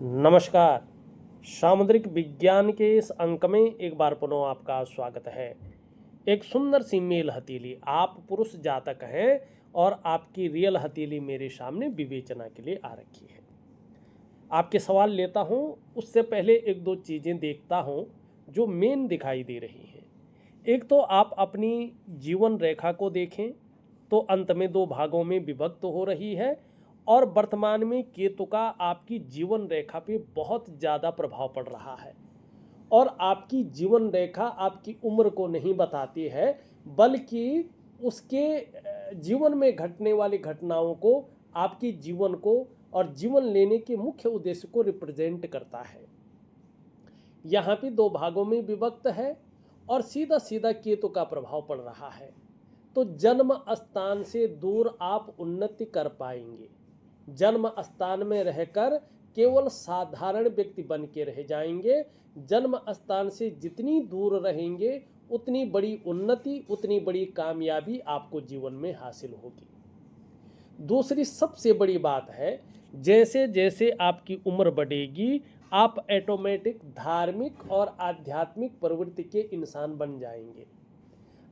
नमस्कार। सामुद्रिक विज्ञान के इस अंक में एक बार पुनः आपका स्वागत है। एक सुंदर सी मेल हथेली, आप पुरुष जातक हैं और आपकी रियल हथेली मेरे सामने विवेचना के लिए आ रखी है। आपके सवाल लेता हूं, उससे पहले एक दो चीज़ें देखता हूं जो मेन दिखाई दे रही हैं। एक तो आप अपनी जीवन रेखा को देखें तो अंत में दो भागों में विभक्त हो रही है और वर्तमान में केतु का आपकी जीवन रेखा पे बहुत ज़्यादा प्रभाव पड़ रहा है। और आपकी जीवन रेखा आपकी उम्र को नहीं बताती है, बल्कि उसके जीवन में घटने वाली घटनाओं को, आपकी जीवन को और जीवन लेने के मुख्य उद्देश्य को रिप्रेजेंट करता है। यहाँ पे दो भागों में विभक्त है और सीधा सीधा केतु का प्रभाव पड़ रहा है। तो जन्म स्थान से दूर आप उन्नति कर पाएंगे। जन्म स्थान में रहकर केवल साधारण व्यक्ति बन के रह जाएंगे। जन्म स्थान से जितनी दूर रहेंगे उतनी बड़ी उन्नति, उतनी बड़ी कामयाबी आपको जीवन में हासिल होगी। दूसरी सबसे बड़ी बात है, जैसे जैसे आपकी उम्र बढ़ेगी आप ऑटोमेटिक धार्मिक और आध्यात्मिक प्रवृत्ति के इंसान बन जाएंगे।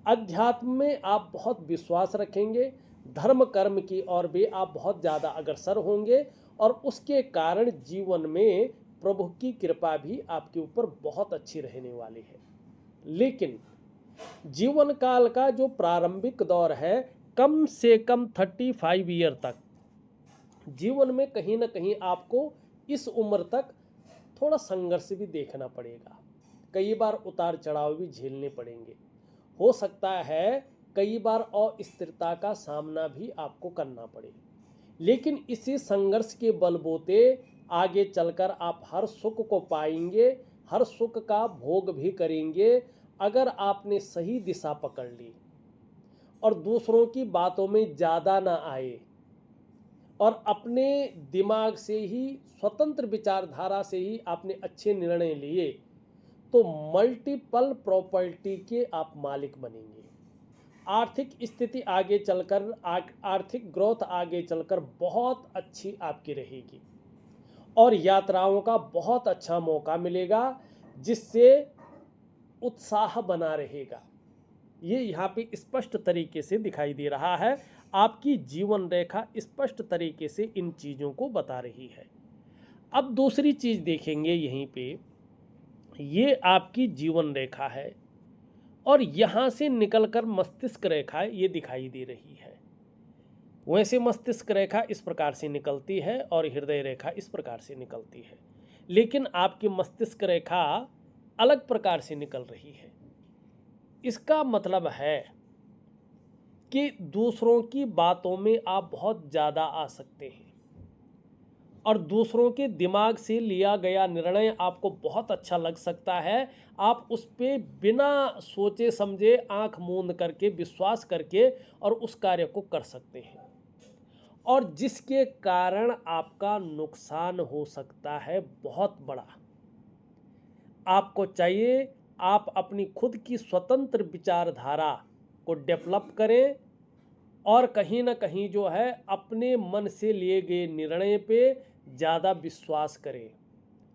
अध्यात्म में आप बहुत विश्वास रखेंगे, धर्म कर्म की ओर भी आप बहुत ज़्यादा अग्रसर होंगे और उसके कारण जीवन में प्रभु की कृपा भी आपके ऊपर बहुत अच्छी रहने वाली है। लेकिन जीवन काल का जो प्रारंभिक दौर है, कम से कम 35 ईयर तक जीवन में कहीं ना कहीं आपको इस उम्र तक थोड़ा संघर्ष भी देखना पड़ेगा। कई बार उतार चढ़ाव भी झेलने पड़ेंगे। हो सकता है कई बार अस्थिरता का सामना भी आपको करना पड़े, लेकिन इसी संघर्ष के बलबूते आगे चलकर आप हर सुख को पाएंगे, हर सुख का भोग भी करेंगे अगर आपने सही दिशा पकड़ ली और दूसरों की बातों में ज़्यादा ना आए और अपने दिमाग से ही, स्वतंत्र विचारधारा से ही आपने अच्छे निर्णय लिए तो मल्टीपल प्रॉपर्टी के आप मालिक बनेंगे। आर्थिक स्थिति आगे चलकर, आर्थिक ग्रोथ आगे चलकर बहुत अच्छी आपकी रहेगी और यात्राओं का बहुत अच्छा मौका मिलेगा जिससे उत्साह बना रहेगा। ये यहाँ पे स्पष्ट तरीके से दिखाई दे रहा है। आपकी जीवन रेखा स्पष्ट तरीके से इन चीज़ों को बता रही है। अब दूसरी चीज़ देखेंगे, यहीं पे ये आपकी जीवन रेखा है और यहाँ से निकलकर मस्तिष्क रेखा ये दिखाई दे रही है। वैसे मस्तिष्क रेखा इस प्रकार से निकलती है और हृदय रेखा इस प्रकार से निकलती है, लेकिन आपकी मस्तिष्क रेखा अलग प्रकार से निकल रही है। इसका मतलब है कि दूसरों की बातों में आप बहुत ज़्यादा आ सकते हैं और दूसरों के दिमाग से लिया गया निर्णय आपको बहुत अच्छा लग सकता है। आप उस पर बिना सोचे समझे आंख मूंद करके, विश्वास करके और उस कार्य को कर सकते हैं और जिसके कारण आपका नुकसान हो सकता है बहुत बड़ा। आपको चाहिए आप अपनी खुद की स्वतंत्र विचारधारा को डेवलप करें और कहीं ना कहीं जो है अपने मन से लिए गए निर्णय पे ज़्यादा विश्वास करें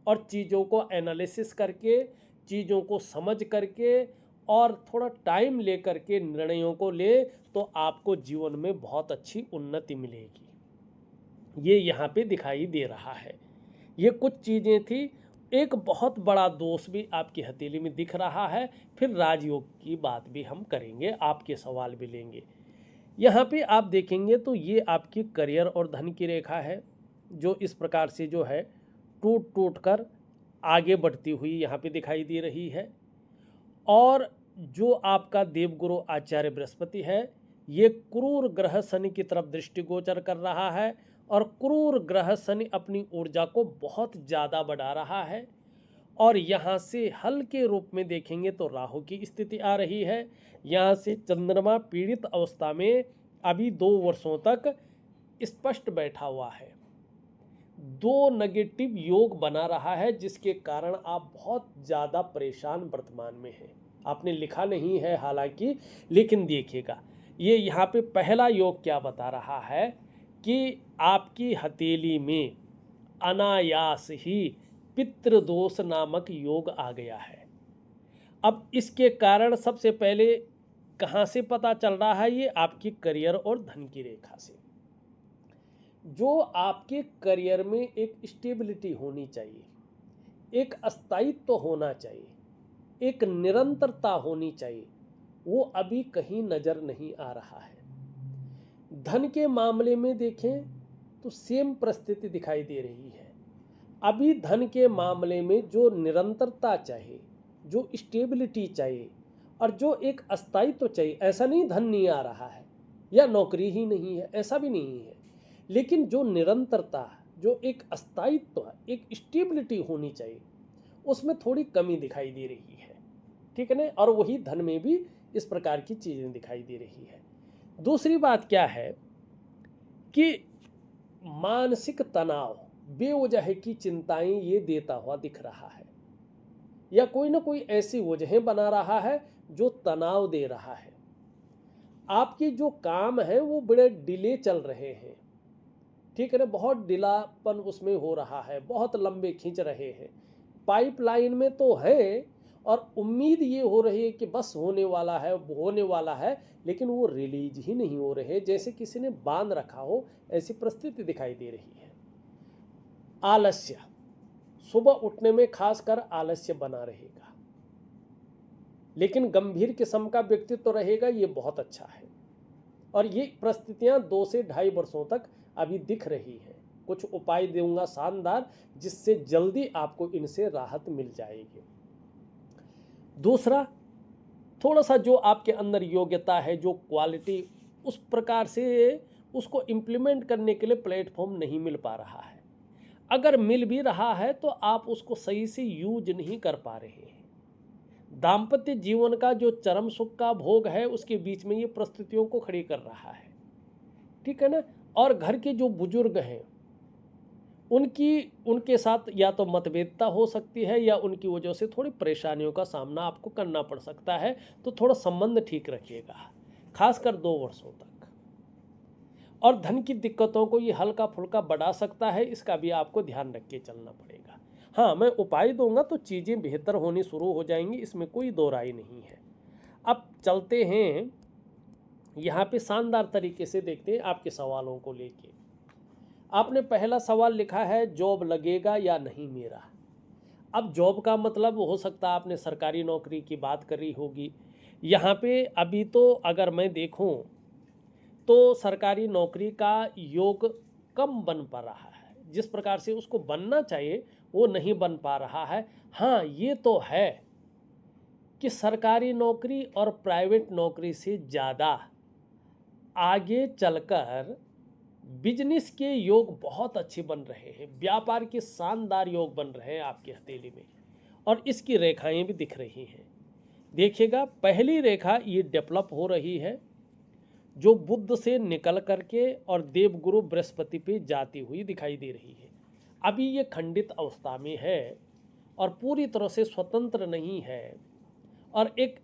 और चीज़ों को एनालिसिस करके, चीज़ों को समझ करके और थोड़ा टाइम ले करके निर्णयों को ले तो आपको जीवन में बहुत अच्छी उन्नति मिलेगी। ये यहाँ पे दिखाई दे रहा है। ये कुछ चीज़ें थी। एक बहुत बड़ा दोष भी आपकी हथेली में दिख रहा है। फिर राजयोग की बात भी हम करेंगे, आपके सवाल भी लेंगे। यहाँ पे आप देखेंगे तो ये आपकी करियर और धन की रेखा है जो इस प्रकार से जो है टूट टूट कर आगे बढ़ती हुई यहाँ पे दिखाई दे रही है। और जो आपका देवगुरु आचार्य बृहस्पति है, ये क्रूर ग्रह शनि की तरफ दृष्टिगोचर कर रहा है और क्रूर ग्रह शनि अपनी ऊर्जा को बहुत ज़्यादा बढ़ा रहा है। और यहाँ से हल्के रूप में देखेंगे तो राहु की स्थिति आ रही है। यहाँ से चंद्रमा पीड़ित अवस्था में अभी 2 वर्षों तक स्पष्ट बैठा हुआ है। 2 नेगेटिव योग बना रहा है जिसके कारण आप बहुत ज़्यादा परेशान वर्तमान में हैं। आपने लिखा नहीं है हालांकि, लेकिन देखिएगा ये यहाँ पे पहला योग क्या बता रहा है कि आपकी हथेली में अनायास ही पितृदोष नामक योग आ गया है। अब इसके कारण सबसे पहले कहाँ से पता चल रहा है? ये आपकी करियर और धन की रेखा से। जो आपके करियर में एक स्टेबिलिटी होनी चाहिए, एक स्थायित्व होना चाहिए, एक निरंतरता होनी चाहिए, वो अभी कहीं नजर नहीं आ रहा है। धन के मामले में देखें तो सेम परिस्थिति दिखाई दे रही है। अभी धन के मामले में जो निरंतरता चाहिए, जो स्टेबिलिटी चाहिए और जो एक स्थायित्व चाहिए, ऐसा नहीं धन नहीं आ रहा है या नौकरी ही नहीं है, ऐसा भी नहीं है, लेकिन जो निरंतरता, जो एक स्थायित्व, एक स्टेबिलिटी होनी चाहिए, उसमें थोड़ी कमी दिखाई दे रही है। ठीक है ना? और वही धन में भी इस प्रकार की चीजें दिखाई दे रही है। दूसरी बात क्या है कि मानसिक तनाव, बेवजह की चिंताएं ये देता हुआ दिख रहा है, या कोई ना कोई ऐसी वजहें बना रहा है जो तनाव दे रहा है। आपके जो काम है वो बड़े डिले चल रहे हैं। ठीक है ना? बहुत डिलापन उसमें हो रहा है, बहुत लंबे खींच रहे हैं। पाइपलाइन में तो है और उम्मीद ये हो रही है कि बस होने वाला है, होने वाला है, लेकिन वो रिलीज ही नहीं हो रहे, जैसे किसी ने बांध रखा हो, ऐसी परिस्थिति दिखाई दे रही है। आलस्य, सुबह उठने में खासकर आलस्य बना रहेगा, लेकिन गंभीर किस्म का व्यक्तित्व रहेगा, ये बहुत अच्छा है। और ये परिस्थितियां 2 से 2.5 वर्षों तक अभी दिख रही है। कुछ उपाय दूंगा शानदार, जिससे जल्दी आपको इनसे राहत मिल जाएगी। दूसरा, थोड़ा सा जो आपके अंदर योग्यता है, जो क्वालिटी, उस प्रकार से उसको इम्प्लीमेंट करने के लिए प्लेटफॉर्म नहीं मिल पा रहा है। अगर मिल भी रहा है तो आप उसको सही से यूज नहीं कर पा रहे हैं। दाम्पत्य जीवन का जो चरम सुख का भोग है, उसके बीच में ये परिस्थितियों को खड़ी कर रहा है। ठीक है ना? और घर के जो बुजुर्ग हैं, उनके साथ या तो मतभेदता हो सकती है, या उनकी वजह से थोड़ी परेशानियों का सामना आपको करना पड़ सकता है। तो थोड़ा संबंध ठीक रखिएगा, खासकर 2 वर्षों तक। और धन की दिक्कतों को ये हल्का फुल्का बढ़ा सकता है, इसका भी आपको ध्यान रख के चलना पड़ेगा। हाँ, मैं उपाय दूंगा तो चीज़ें बेहतर होनी शुरू हो जाएंगी, इसमें कोई दो राय नहीं है। अब चलते हैं यहाँ पे शानदार तरीके से देखते हैं आपके सवालों को लेके। आपने पहला सवाल लिखा है, जॉब लगेगा या नहीं मेरा। अब जॉब का मतलब हो सकता है आपने सरकारी नौकरी की बात करी होगी। यहाँ पे अभी तो अगर मैं देखूँ तो सरकारी नौकरी का योग कम बन पा रहा है, जिस प्रकार से उसको बनना चाहिए वो नहीं बन पा रहा है। हाँ, ये तो है कि सरकारी नौकरी और प्राइवेट नौकरी से ज़्यादा आगे चलकर बिजनेस के योग बहुत अच्छे बन रहे हैं, व्यापार के शानदार योग बन रहे हैं आपकी हथेली में, और इसकी रेखाएं भी दिख रही हैं। देखिएगा, पहली रेखा ये डेवलप हो रही है, जो बुध से निकल करके और देवगुरु बृहस्पति पे जाती हुई दिखाई दे रही है। अभी ये खंडित अवस्था में है और पूरी तरह से स्वतंत्र नहीं है, और एक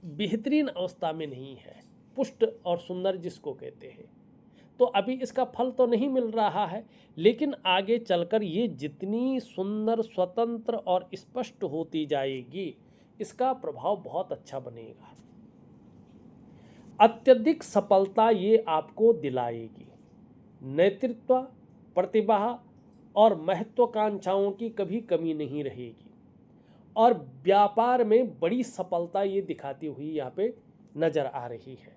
बेहतरीन अवस्था में नहीं है, पुष्ट और सुंदर जिसको कहते हैं। तो अभी इसका फल तो नहीं मिल रहा है, लेकिन आगे चलकर ये जितनी सुंदर, स्वतंत्र और स्पष्ट होती जाएगी, इसका प्रभाव बहुत अच्छा बनेगा। अत्यधिक सफलता ये आपको दिलाएगी। नेतृत्व, प्रतिभा और महत्वाकांक्षाओं की कभी कमी नहीं रहेगी, और व्यापार में बड़ी सफलता ये दिखाती हुई यहाँ पे नजर आ रही है।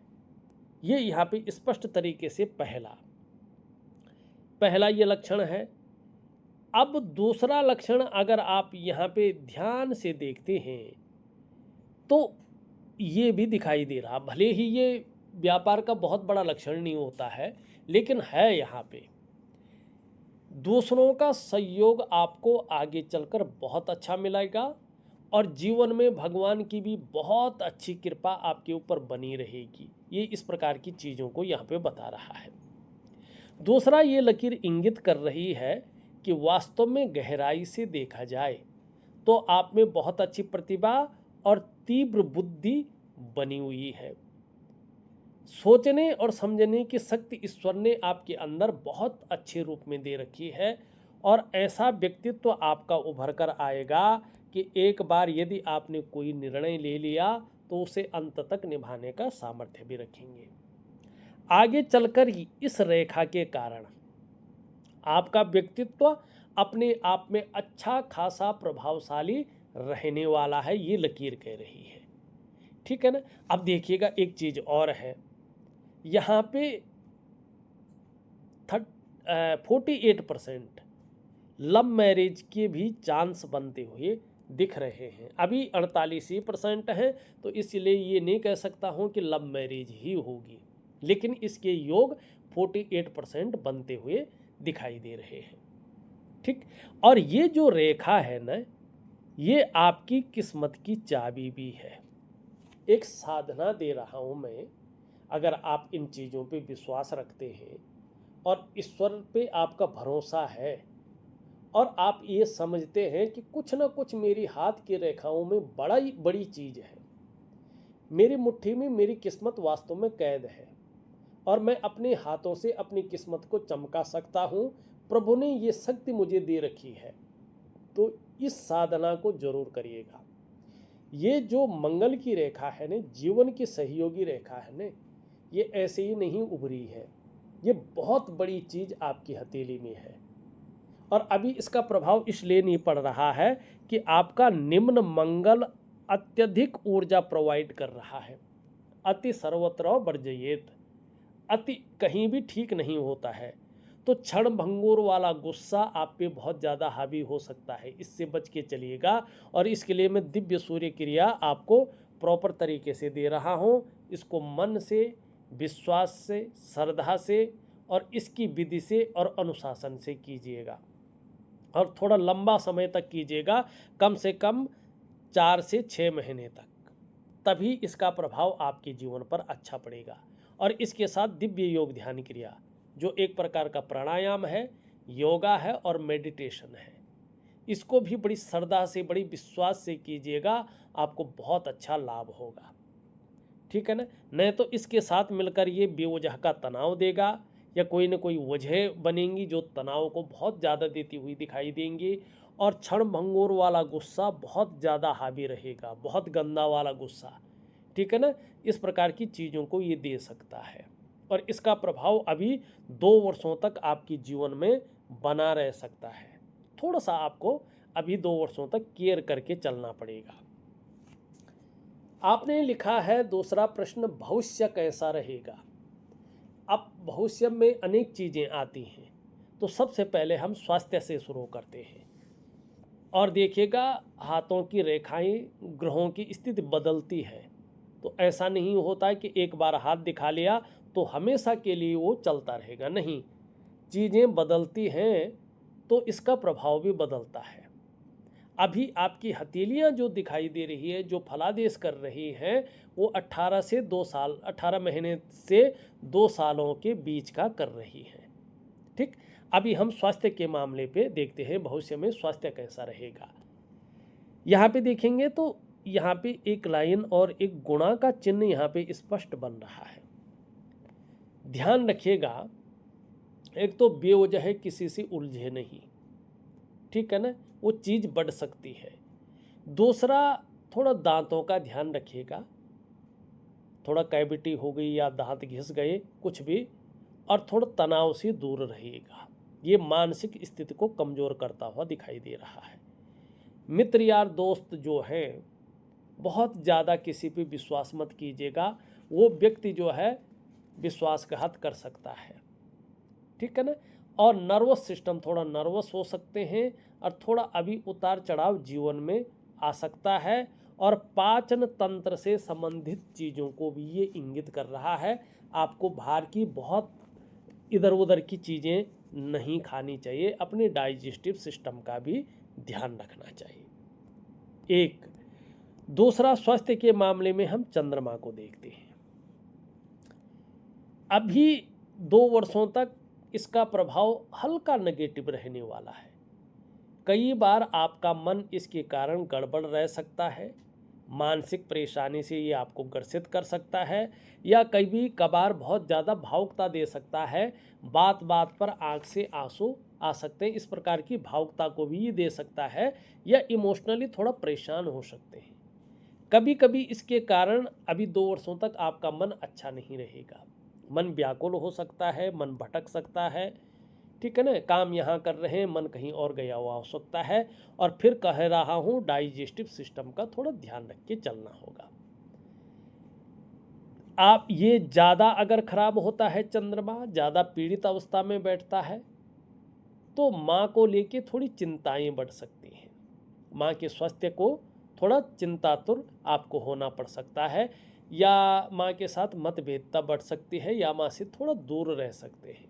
ये यहाँ पे स्पष्ट तरीके से पहला ये लक्षण है। अब दूसरा लक्षण अगर आप यहाँ पे ध्यान से देखते हैं तो ये भी दिखाई दे रहा, भले ही ये व्यापार का बहुत बड़ा लक्षण नहीं होता है, लेकिन है यहाँ पे दूसरों का सहयोग आपको आगे चलकर बहुत अच्छा मिलेगा, और जीवन में भगवान की भी बहुत अच्छी कृपा आपके ऊपर बनी रहेगी। ये इस प्रकार की चीज़ों को यहाँ पे बता रहा है। दूसरा, ये लकीर इंगित कर रही है कि वास्तव में गहराई से देखा जाए तो आप में बहुत अच्छी प्रतिभा और तीव्र बुद्धि बनी हुई है। सोचने और समझने की शक्ति ईश्वर ने आपके अंदर बहुत अच्छे रूप में दे रखी है, और ऐसा व्यक्तित्व आपका उभर कर आएगा कि एक बार यदि आपने कोई निर्णय ले लिया तो उसे अंत तक निभाने का सामर्थ्य भी रखेंगे। आगे चलकर इस रेखा के कारण आपका व्यक्तित्व अपने आप में अच्छा खासा प्रभावशाली रहने वाला है, ये लकीर कह रही है। ठीक है ना। अब देखिएगा एक चीज और है, यहाँ पे 48% लव मैरिज के भी चांस बनते हुए दिख रहे हैं। अभी 48% है, तो इसलिए ये नहीं कह सकता हूँ कि लव मैरिज ही होगी, लेकिन इसके योग 48% बनते हुए दिखाई दे रहे हैं। ठीक। और ये जो रेखा है ना, ये आपकी किस्मत की चाबी भी है। एक साधना दे रहा हूँ मैं, अगर आप इन चीज़ों पे विश्वास रखते हैं और ईश्वर पे आपका भरोसा है और आप ये समझते हैं कि कुछ ना कुछ मेरी हाथ की रेखाओं में बड़ा ही बड़ी चीज़ है, मेरी मुट्ठी में मेरी किस्मत वास्तव में कैद है और मैं अपने हाथों से अपनी किस्मत को चमका सकता हूँ, प्रभु ने ये शक्ति मुझे दे रखी है, तो इस साधना को जरूर करिएगा। ये जो मंगल की रेखा है ना, जीवन की सहयोगी रेखा है ना, ये ऐसे ही नहीं उभरी है, ये बहुत बड़ी चीज़ आपकी हथेली में है। और अभी इसका प्रभाव इसलिए नहीं पड़ रहा है कि आपका निम्न मंगल अत्यधिक ऊर्जा प्रोवाइड कर रहा है। अति सर्वत्र वर्जयेत, अति कहीं भी ठीक नहीं होता है, तो क्षण भंगुर वाला गुस्सा आप पे बहुत ज़्यादा हावी हो सकता है, इससे बच के चलिएगा। और इसके लिए मैं दिव्य सूर्य क्रिया आपको प्रॉपर तरीके से दे रहा हूँ, इसको मन से, विश्वास से, श्रद्धा से और इसकी विधि से और अनुशासन से कीजिएगा और थोड़ा लंबा समय तक कीजिएगा, कम से कम 4 से 6 महीने तक, तभी इसका प्रभाव आपके जीवन पर अच्छा पड़ेगा। और इसके साथ दिव्य योग ध्यान क्रिया, जो एक प्रकार का प्राणायाम है, योगा है और मेडिटेशन है, इसको भी बड़ी श्रद्धा से, बड़ी विश्वास से कीजिएगा, आपको बहुत अच्छा लाभ होगा। ठीक है ना। नहीं तो इसके साथ मिलकर ये बेवजह का तनाव देगा या कोई न कोई वजह बनेंगी जो तनाव को बहुत ज़्यादा देती हुई दिखाई देंगी, और क्षण भंगुर वाला गुस्सा बहुत ज़्यादा हावी रहेगा, बहुत गंदा वाला गुस्सा। ठीक है ना। इस प्रकार की चीज़ों को ये दे सकता है और इसका प्रभाव अभी 2 वर्षों तक आपके जीवन में बना रह सकता है। थोड़ा सा आपको अभी 2 वर्षों तक केयर करके चलना पड़ेगा। आपने लिखा है दूसरा प्रश्न, भविष्य कैसा रहेगा। अब भविष्य में अनेक चीज़ें आती हैं, तो सबसे पहले हम स्वास्थ्य से शुरू करते हैं। और देखिएगा हाथों की रेखाएं, ग्रहों की स्थिति बदलती है, तो ऐसा नहीं होता कि एक बार हाथ दिखा लिया तो हमेशा के लिए वो चलता रहेगा, नहीं, चीज़ें बदलती हैं तो इसका प्रभाव भी बदलता है। अभी आपकी हथेलियाँ जो दिखाई दे रही है, जो फलादेश कर रही हैं, वो 18 महीने से 2 सालों के बीच का कर रही हैं। ठीक। अभी हम स्वास्थ्य के मामले पे देखते हैं, भविष्य में स्वास्थ्य कैसा रहेगा। यहाँ पे देखेंगे तो यहाँ पे एक लाइन और एक गुणा का चिन्ह यहाँ पे स्पष्ट बन रहा है। ध्यान रखिएगा, एक तो बेवजह किसी से उलझे नहीं, ठीक है ना, वो चीज़ बढ़ सकती है। दूसरा, थोड़ा दांतों का ध्यान रखिएगा, थोड़ा कैविटी हो गई या दांत घिस गए कुछ भी, और थोड़ा तनाव से दूर रहिएगा, ये मानसिक स्थिति को कमज़ोर करता हुआ दिखाई दे रहा है। मित्र यार दोस्त जो हैं, बहुत ज़्यादा किसी पे विश्वास मत कीजिएगा, वो व्यक्ति जो है विश्वासघात कर सकता है। ठीक है ना। और नर्वस सिस्टम, थोड़ा नर्वस हो सकते हैं और थोड़ा अभी उतार चढ़ाव जीवन में आ सकता है। और पाचन तंत्र से संबंधित चीज़ों को भी ये इंगित कर रहा है, आपको बाहर की बहुत इधर उधर की चीज़ें नहीं खानी चाहिए, अपने डाइजेस्टिव सिस्टम का भी ध्यान रखना चाहिए। एक दूसरा, स्वास्थ्य के मामले में हम चंद्रमा को देखते हैं। अभी 2 वर्षों तक इसका प्रभाव हल्का नेगेटिव रहने वाला है। कई बार आपका मन इसके कारण गड़बड़ रह सकता है, मानसिक परेशानी से ये आपको ग्रसित कर सकता है, या कभी कभार बहुत ज़्यादा भावुकता दे सकता है, बात बात पर आंख से आंसू आ सकते हैं, इस प्रकार की भावुकता को भी ये दे सकता है, या इमोशनली थोड़ा परेशान हो सकते हैं। कभी कभी इसके कारण अभी 2 वर्षों तक आपका मन अच्छा नहीं रहेगा, मन व्याकुल हो सकता है, मन भटक सकता है, ठीक है ना, काम यहाँ कर रहे हैं, मन कहीं और गया हुआ हो सकता है। और फिर कह रहा हूँ, डाइजेस्टिव सिस्टम का थोड़ा ध्यान रख के चलना होगा। आप ये ज़्यादा अगर खराब होता है, चंद्रमा ज़्यादा पीड़ित अवस्था में बैठता है, तो माँ को लेके थोड़ी चिंताएं बढ़ सकती हैं, माँ के स्वास्थ्य को थोड़ा चिंतातुर आपको होना पड़ सकता है, या माँ के साथ मतभेदता बढ़ सकती है, या माँ से थोड़ा दूर रह सकते हैं।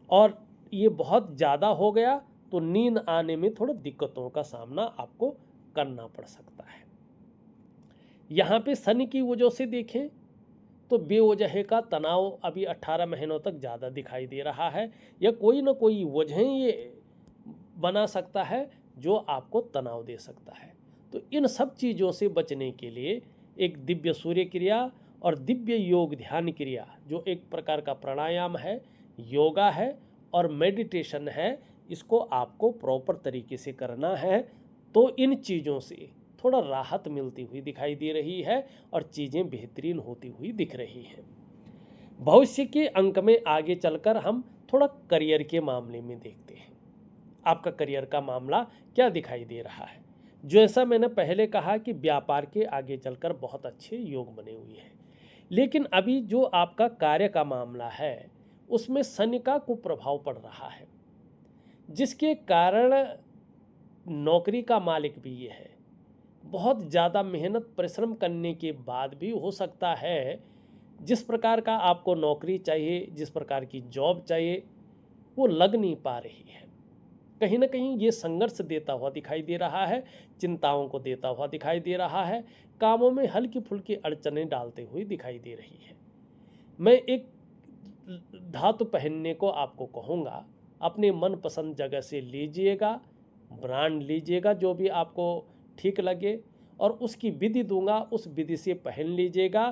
और ये बहुत ज़्यादा हो गया तो नींद आने में थोड़ा दिक्कतों का सामना आपको करना पड़ सकता है। यहाँ पे शनि की वजह से देखें तो बेवजह का तनाव अभी 18 महीनों तक ज़्यादा दिखाई दे रहा है, या कोई ना कोई वजह ये बना सकता है जो आपको तनाव दे सकता है। तो इन सब चीज़ों से बचने के लिए एक दिव्य सूर्य क्रिया और दिव्य योग ध्यान क्रिया, जो एक प्रकार का प्राणायाम है, योगा है और मेडिटेशन है, इसको आपको प्रॉपर तरीके से करना है। तो इन चीज़ों से थोड़ा राहत मिलती हुई दिखाई दे रही है और चीज़ें बेहतरीन होती हुई दिख रही हैं। भविष्य के अंक में आगे चलकर हम थोड़ा करियर के मामले में देखते हैं, आपका करियर का मामला क्या दिखाई दे रहा है। जैसा मैंने पहले कहा कि व्यापार के आगे चलकर बहुत अच्छे योग बने हुए हैं, लेकिन अभी जो आपका कार्य का मामला है उसमें शनि का कुप्रभाव पड़ रहा है, जिसके कारण नौकरी का मालिक भी ये है, बहुत ज़्यादा मेहनत परिश्रम करने के बाद भी हो सकता है जिस प्रकार का आपको नौकरी चाहिए, जिस प्रकार की जॉब चाहिए, वो लग नहीं पा रही है। कहीं ना कहीं ये संघर्ष देता हुआ दिखाई दे रहा है, चिंताओं को देता हुआ दिखाई दे रहा है, कामों में हल्की फुल्की अड़चनें डालते हुए दिखाई दे रही है। मैं एक धातु पहनने को आपको कहूँगा, अपने मनपसंद जगह से लीजिएगा, ब्रांड लीजिएगा जो भी आपको ठीक लगे, और उसकी विधि दूंगा, उस विधि से पहन लीजिएगा,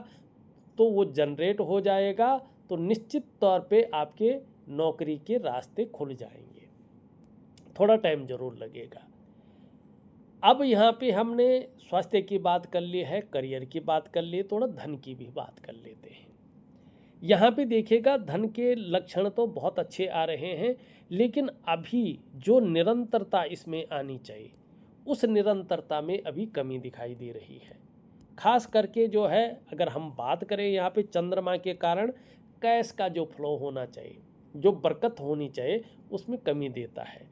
तो वो जनरेट हो जाएगा, तो निश्चित तौर पे आपके नौकरी के रास्ते खुल जाएंगे। थोड़ा टाइम ज़रूर लगेगा। अब यहाँ पे हमने स्वास्थ्य की बात कर ली है, करियर की बात कर ली, थोड़ा धन की भी बात कर लेते हैं। यहाँ पे देखिएगा, धन के लक्षण तो बहुत अच्छे आ रहे हैं, लेकिन अभी जो निरंतरता इसमें आनी चाहिए, उस निरंतरता में अभी कमी दिखाई दे रही है। खास करके जो है, अगर हम बात करें यहाँ पे चंद्रमा के कारण कैश का जो फ्लो होना चाहिए, जो बरकत होनी चाहिए, उसमें कमी देता है।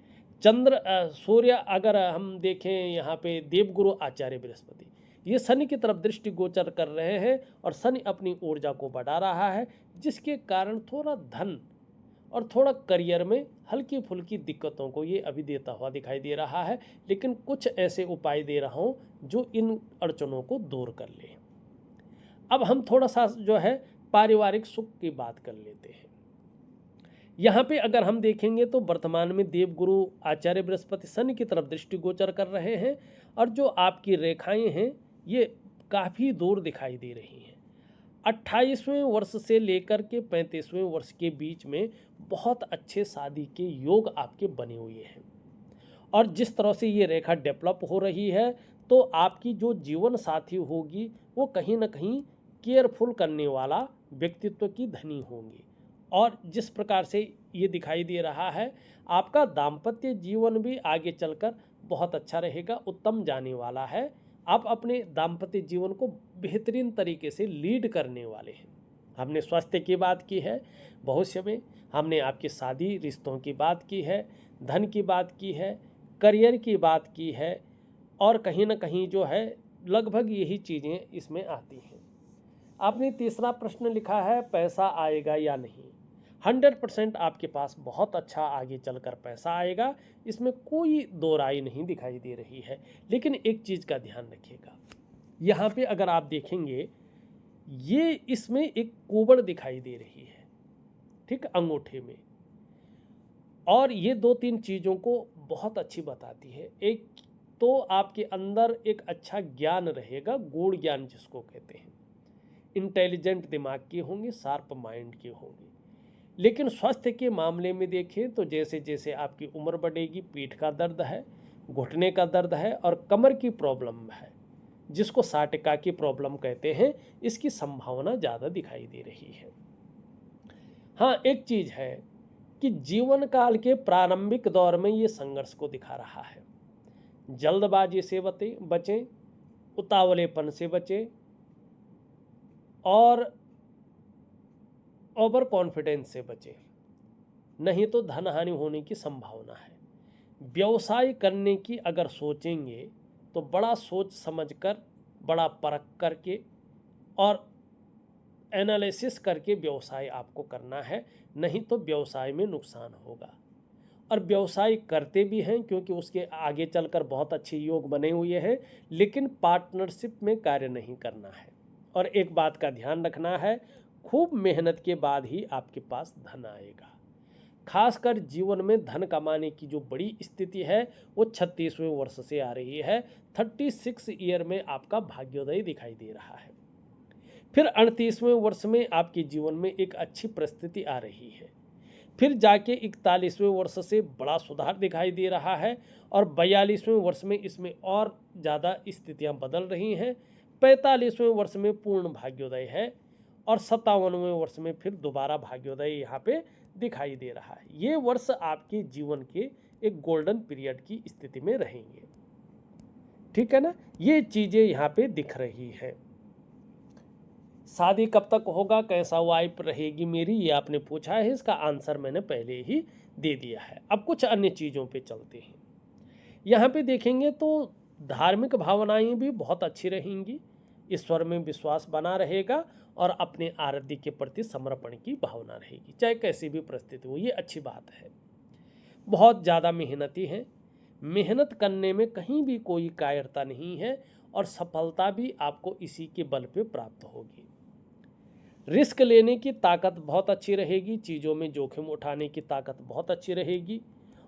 सूर्य अगर हम देखें यहाँ पे, देवगुरु आचार्य बृहस्पति ये शनि की तरफ दृष्टि गोचर कर रहे हैं, और शनि अपनी ऊर्जा को बढ़ा रहा है, जिसके कारण थोड़ा धन और थोड़ा करियर में हल्की फुल्की दिक्कतों को ये अभी देता हुआ दिखाई दे रहा है। लेकिन कुछ ऐसे उपाय दे रहा हूँ जो इन अड़चनों को दूर कर ले। अब हम थोड़ा सा जो है पारिवारिक सुख की बात कर लेते हैं। यहाँ पे अगर हम देखेंगे तो वर्तमान में देवगुरु आचार्य बृहस्पति शनि की तरफ दृष्टि गोचर कर रहे हैं, और जो आपकी रेखाएं हैं ये काफ़ी दूर दिखाई दे रही हैं। 28वें वर्ष से लेकर के 35वें वर्ष के बीच में बहुत अच्छे शादी के योग आपके बने हुए हैं, और जिस तरह से ये रेखा डेवलप हो रही है, तो आपकी जो जीवन साथी होगी वो कहीं ना कहीं केयरफुल करने वाला व्यक्तित्व की धनी होंगी। और जिस प्रकार से ये दिखाई दे रहा है, आपका दाम्पत्य जीवन भी आगे चलकर बहुत अच्छा रहेगा, उत्तम जाने वाला है। आप अपने दाम्पत्य जीवन को बेहतरीन तरीके से लीड करने वाले हैं। हमने स्वास्थ्य की बात की है, भविष्य में हमने आपकी शादी रिश्तों की बात की है, धन की बात की है, करियर की बात की है, और कहीं ना कहीं जो है लगभग यही चीज़ें इसमें आती हैं। आपने तीसरा प्रश्न लिखा है, पैसा आएगा या नहीं। 100% आपके पास बहुत अच्छा आगे चलकर पैसा आएगा, इसमें कोई दो राय नहीं दिखाई दे रही है। लेकिन एक चीज़ का ध्यान रखिएगा, यहाँ पे अगर आप देखेंगे, ये इसमें एक कुबड़ दिखाई दे रही है, ठीक, अंगूठे में, और ये 2-3 चीज़ों को बहुत अच्छी बताती है। एक तो आपके अंदर एक अच्छा ज्ञान रहेगा, गूढ़ ज्ञान जिसको कहते हैं। इंटेलिजेंट दिमाग के होंगे, शार्प माइंड के होंगे। लेकिन स्वास्थ्य के मामले में देखें तो जैसे जैसे आपकी उम्र बढ़ेगी, पीठ का दर्द है, घुटने का दर्द है और कमर की प्रॉब्लम है, जिसको साटिका की प्रॉब्लम कहते हैं, इसकी संभावना ज़्यादा दिखाई दे रही है। हाँ, एक चीज़ है कि जीवन काल के प्रारंभिक दौर में ये संघर्ष को दिखा रहा है। जल्दबाजी से बचें, उतावलेपन से बचें और ओवर कॉन्फिडेंस से बचें, नहीं तो धन हानि होने की संभावना है। व्यवसाय करने की अगर सोचेंगे तो बड़ा सोच समझकर, बड़ा परख करके और एनालिसिस करके व्यवसाय आपको करना है, नहीं तो व्यवसाय में नुकसान होगा। और व्यवसाय करते भी हैं क्योंकि उसके आगे चलकर बहुत अच्छे योग बने हुए हैं, लेकिन पार्टनरशिप में कार्य नहीं करना है। और एक बात का ध्यान रखना है, खूब मेहनत के बाद ही आपके पास धन आएगा। खासकर जीवन में धन कमाने की जो बड़ी स्थिति है वो 36वें वर्ष से आ रही है। 36 ईयर में आपका भाग्योदय दिखाई दे रहा है। फिर 38वें वर्ष में आपके जीवन में एक अच्छी परिस्थिति आ रही है। फिर जाके 41वें वर्ष से बड़ा सुधार दिखाई दे रहा है और 42वें वर्ष में इसमें और ज़्यादा स्थितियां बदल रही हैं। 45वें वर्ष में पूर्ण भाग्योदय है और 57वें वर्ष में फिर दोबारा भाग्योदय यहाँ पे दिखाई दे रहा है। ये वर्ष आपके जीवन के एक गोल्डन पीरियड की स्थिति में रहेंगे, ठीक है ना। ये चीज़ें यहाँ पे दिख रही है। शादी कब तक होगा, कैसा वाइफ रहेगी मेरी, ये आपने पूछा है, इसका आंसर मैंने पहले ही दे दिया है। अब कुछ अन्य चीज़ों पे चलते हैं। यहाँ पे देखेंगे तो धार्मिक भावनाएं भी बहुत अच्छी रहेंगी, ईश्वर में विश्वास बना रहेगा और अपने आराध्य के प्रति समर्पण की भावना रहेगी, चाहे कैसी भी परिस्थिति हो। ये अच्छी बात है। बहुत ज़्यादा मेहनती हैं, मेहनत करने में कहीं भी कोई कायरता नहीं है और सफलता भी आपको इसी के बल पे प्राप्त होगी। रिस्क लेने की ताकत बहुत अच्छी रहेगी, चीज़ों में जोखिम उठाने की ताकत बहुत अच्छी रहेगी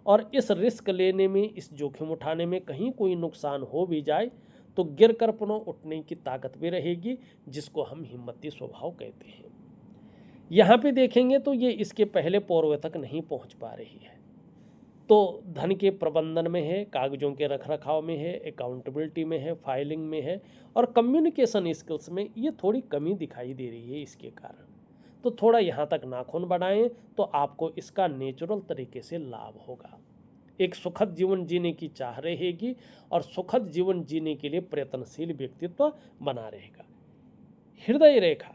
और इस रिस्क लेने में, इस जोखिम उठाने में कहीं कोई नुकसान हो भी जाए तो गिर कर पुनः उठने की ताकत भी रहेगी, जिसको हम हिम्मती स्वभाव कहते हैं। यहाँ पे देखेंगे तो ये इसके पहले पूर्व तक नहीं पहुँच पा रही है, तो धन के प्रबंधन में है, कागजों के रखरखाव में है, अकाउंटेबिलिटी में है, फाइलिंग में है और कम्युनिकेशन स्किल्स में ये थोड़ी कमी दिखाई दे रही है। इसके कारण तो थोड़ा यहाँ तक नाखून बढ़ाएं तो आपको इसका नेचुरल तरीके से लाभ होगा। एक सुखद जीवन जीने की चाह रहेगी और सुखद जीवन जीने के लिए प्रयत्नशील व्यक्तित्व बना रहेगा। हृदय रेखा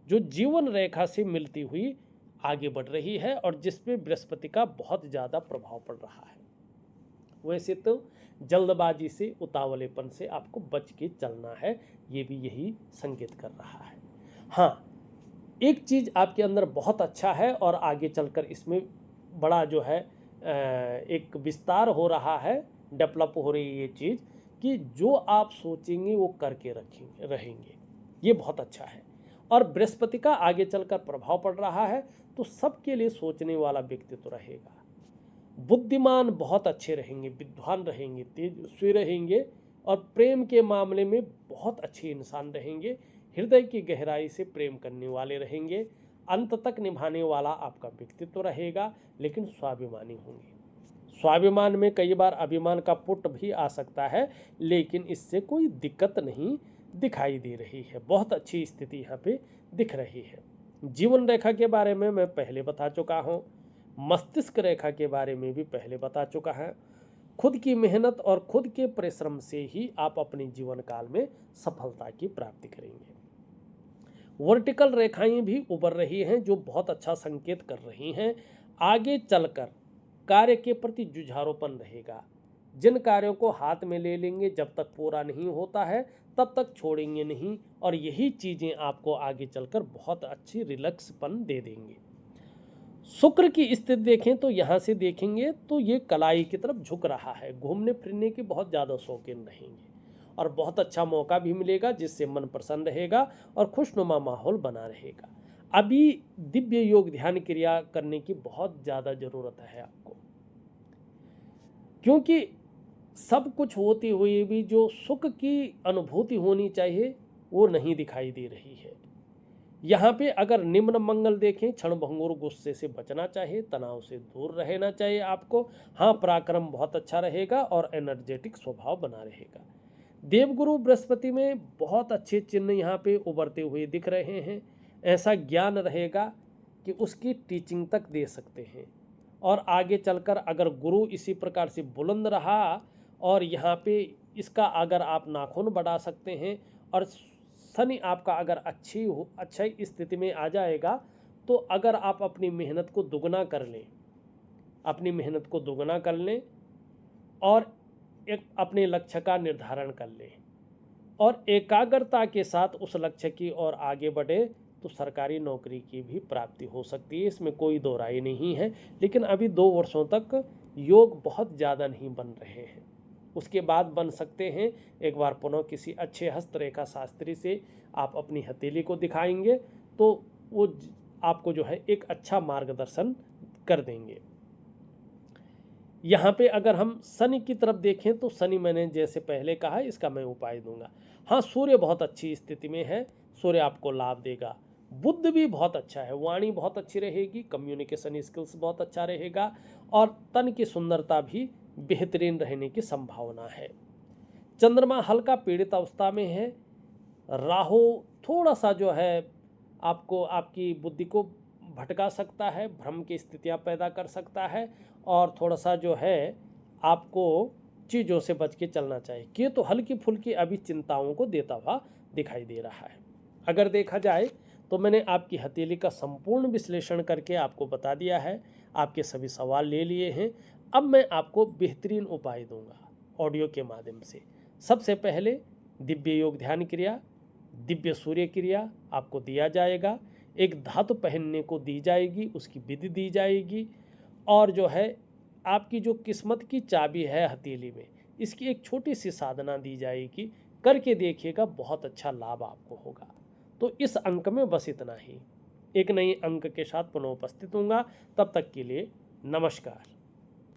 जो जीवन रेखा से मिलती हुई आगे बढ़ रही है और जिसपे बृहस्पति का बहुत ज़्यादा प्रभाव पड़ रहा है। वैसे तो जल्दबाजी से, उतावलेपन से आपको बच के चलना है, ये भी यही संकेत कर रहा है। हाँ, एक चीज़ आपके अंदर बहुत अच्छा है और आगे चलकर इसमें बड़ा जो है एक विस्तार हो रहा है, डेवलप हो रही है ये चीज़ कि जो आप सोचेंगे वो करके रहेंगे, ये बहुत अच्छा है। और बृहस्पति का आगे चलकर प्रभाव पड़ रहा है तो सबके लिए सोचने वाला व्यक्तित्व रहेगा। बुद्धिमान बहुत अच्छे रहेंगे, विद्वान रहेंगे, तेजस्वी रहेंगे और प्रेम के मामले में बहुत अच्छे इंसान रहेंगे। हृदय की गहराई से प्रेम करने वाले रहेंगे, अंत तक निभाने वाला आपका व्यक्तित्व रहेगा, लेकिन स्वाभिमानी होंगे। स्वाभिमान में कई बार अभिमान का पुट भी आ सकता है, लेकिन इससे कोई दिक्कत नहीं दिखाई दे रही है। बहुत अच्छी स्थिति यहाँ पे दिख रही है। जीवन रेखा के बारे में मैं पहले बता चुका हूँ, मस्तिष्क रेखा के बारे में भी पहले बता चुका है। खुद की मेहनत और खुद के परिश्रम से ही आप अपने जीवन काल में सफलता की प्राप्ति करेंगे। वर्टिकल रेखाएं भी उभर रही हैं जो बहुत अच्छा संकेत कर रही हैं। आगे चलकर कार्य के प्रति जुझारूपन रहेगा। जिन कार्यों को हाथ में ले लेंगे, जब तक पूरा नहीं होता है तब तक छोड़ेंगे नहीं और यही चीज़ें आपको आगे चलकर बहुत अच्छी रिलैक्सपन दे देंगे। शुक्र की स्थिति देखें तो यहाँ से देखेंगे तो ये कलाई की तरफ झुक रहा है, घूमने फिरने के बहुत ज़्यादा शौकीन रहेंगे और बहुत अच्छा मौका भी मिलेगा जिससे मन प्रसन्न रहेगा और खुशनुमा माहौल बना रहेगा। अभी दिव्य योग ध्यान क्रिया करने की बहुत ज़्यादा ज़रूरत है आपको, क्योंकि सब कुछ होते हुए भी जो सुख की अनुभूति होनी चाहिए वो नहीं दिखाई दे रही है। यहाँ पे अगर निम्न मंगल देखें, क्षणभंगुर गुस्से से बचना चाहिए, तनाव से दूर रहना चाहिए आपको। हाँ, पराक्रम बहुत अच्छा रहेगा और एनर्जेटिक स्वभाव बना रहेगा। देवगुरु बृहस्पति में बहुत अच्छे चिन्ह यहाँ पे उभरते हुए दिख रहे हैं। ऐसा ज्ञान रहेगा कि उसकी टीचिंग तक दे सकते हैं। और आगे चलकर अगर गुरु इसी प्रकार से बुलंद रहा और यहाँ पे इसका अगर आप नाखून बढ़ा सकते हैं और शनि आपका अगर अच्छी स्थिति में आ जाएगा, तो अगर आप अपनी मेहनत को दुगना कर लें, और एक अपने लक्ष्य का निर्धारण कर लें और एकाग्रता के साथ उस लक्ष्य की ओर आगे बढ़े, तो सरकारी नौकरी की भी प्राप्ति हो सकती है। इसमें कोई दो राय नहीं है। लेकिन अभी 2 वर्षों तक योग बहुत ज़्यादा नहीं बन रहे हैं, उसके बाद बन सकते हैं। एक बार पुनः किसी अच्छे हस्तरेखा शास्त्री से आप अपनी हथेली को दिखाएंगे तो वो आपको जो है एक अच्छा मार्गदर्शन कर देंगे। यहाँ पे अगर हम शनि की तरफ देखें तो शनि, मैंने जैसे पहले कहा, इसका मैं उपाय दूंगा। हाँ, सूर्य बहुत अच्छी स्थिति में है, सूर्य आपको लाभ देगा। बुध भी बहुत अच्छा है, वाणी बहुत अच्छी रहेगी, कम्युनिकेशन स्किल्स बहुत अच्छा रहेगा और तन की सुंदरता भी बेहतरीन रहने की संभावना है। चंद्रमा हल्का पीड़ित अवस्था में है। राहु थोड़ा सा जो है आपको, आपकी बुद्धि को भटका सकता है, भ्रम की स्थितियां पैदा कर सकता है और थोड़ा सा जो है आपको चीज़ों से बच के चलना चाहिए। केतु हल्की फुल्की अभी चिंताओं को देता हुआ दिखाई दे रहा है। अगर देखा जाए तो मैंने आपकी हथेली का संपूर्ण विश्लेषण करके आपको बता दिया है, आपके सभी सवाल ले लिए हैं। अब मैं आपको बेहतरीन उपाय दूंगा ऑडियो के माध्यम से। सबसे पहले दिव्य योग ध्यान क्रिया, दिव्य सूर्य क्रिया आपको दिया जाएगा। एक धातु पहनने को दी जाएगी, उसकी विधि दी जाएगी और जो है आपकी जो किस्मत की चाबी है हथेली में, इसकी एक छोटी सी साधना दी जाएगी। करके देखिएगा, बहुत अच्छा लाभ आपको होगा। तो इस अंक में बस इतना ही। एक नए अंक के साथ पुनः उपस्थित होऊंगा। तब तक के लिए नमस्कार।